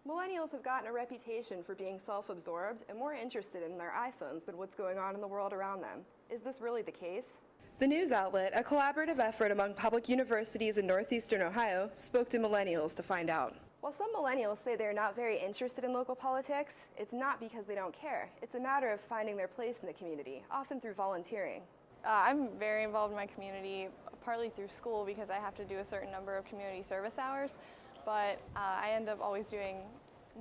Millennials have gotten a reputation for being self-absorbed and more interested in their iPhones than what's going on in the world around them. Is this really the case? The news outlet, a collaborative effort among public universities in northeastern Ohio, spoke to millennials to find out. While some millennials say they're not very interested in local politics, it's not because they don't care. It's a matter of finding their place in the community, often through volunteering. I'm very involved in my community, partly through school because I have to do a certain number of community service hours, but I end up always doing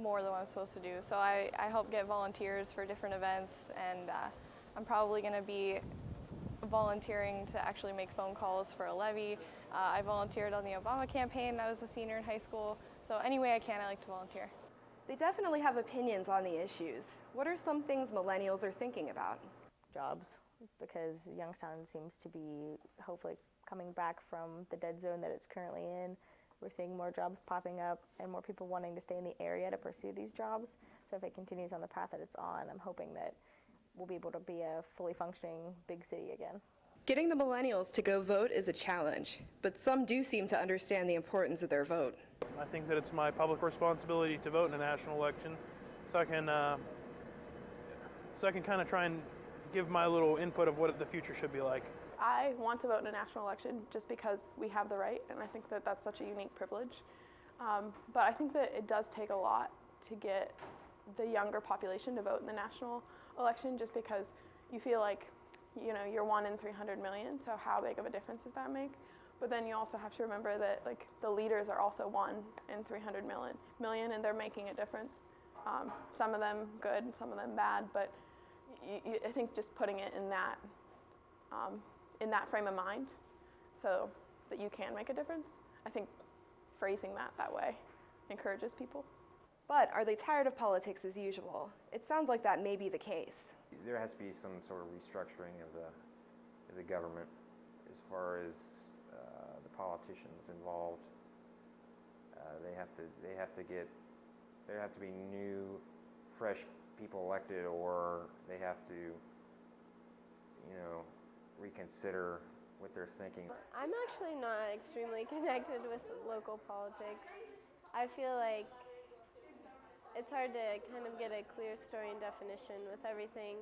more than what I'm supposed to do. So I help get volunteers for different events, and I'm probably going to be volunteering to actually make phone calls for a levy. I volunteered on the Obama campaign. I was a senior in high school, so any way I can, I like to volunteer. They definitely have opinions on the issues. What are some things millennials are thinking about? Jobs, because Youngstown seems to be hopefully coming back from the dead zone that it's currently in. We're seeing more jobs popping up and more people wanting to stay in the area to pursue these jobs. So if it continues on the path that it's on, I'm hoping that we'll be able to be a fully functioning big city again. Getting the millennials to go vote is a challenge, but some do seem to understand the importance of their vote. I think that it's my public responsibility to vote in a national election, so I can kind of try and give my little input of what the future should be like. I want to vote in a national election just because we have the right, and I think that that's such a unique privilege. But I think that it does take a lot to get the younger population to vote in the national election, just because you feel like, you know, you're 1 in 300 million, so how big of a difference does that make? But then you also have to remember that, like, the leaders are also 1 in 300 million, and they're making a difference. Some of them good, some of them bad, but I think just putting it in that frame of mind so that you can make a difference, I think phrasing that way encourages people. But are they tired of politics as usual? It sounds like that may be the case. There has to be some sort of restructuring of the government as far as the politicians involved. There have to be new, fresh people elected, or they have to, you know, reconsider what they're thinking. I'm actually not extremely connected with local politics. I feel like it's hard to kind of get a clear story and definition with everything.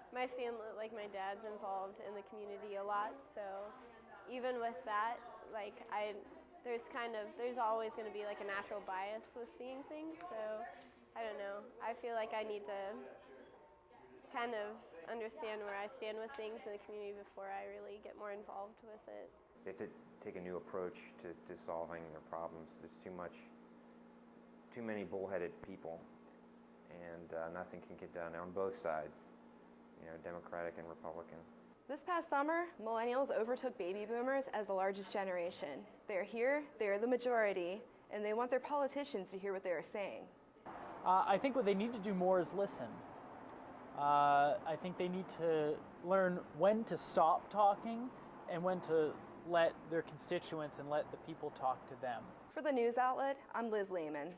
My family, like my dad's involved in the community a lot, so even with that, like there's always going to be like a natural bias with seeing things, so I don't know. I feel like I need to kind of understand where I stand with things in the community before I really get more involved with it. They have to take a new approach to solving their problems. There's too many bullheaded people, and nothing can get done on both sides, you know, Democratic and Republican. This past summer, millennials overtook baby boomers as the largest generation. They're here, they're the majority, and they want their politicians to hear what they are saying. I think what they need to do more is listen. I think they need to learn when to stop talking and when to let their constituents and let the people talk to them. For the news outlet, I'm Liz Lehman.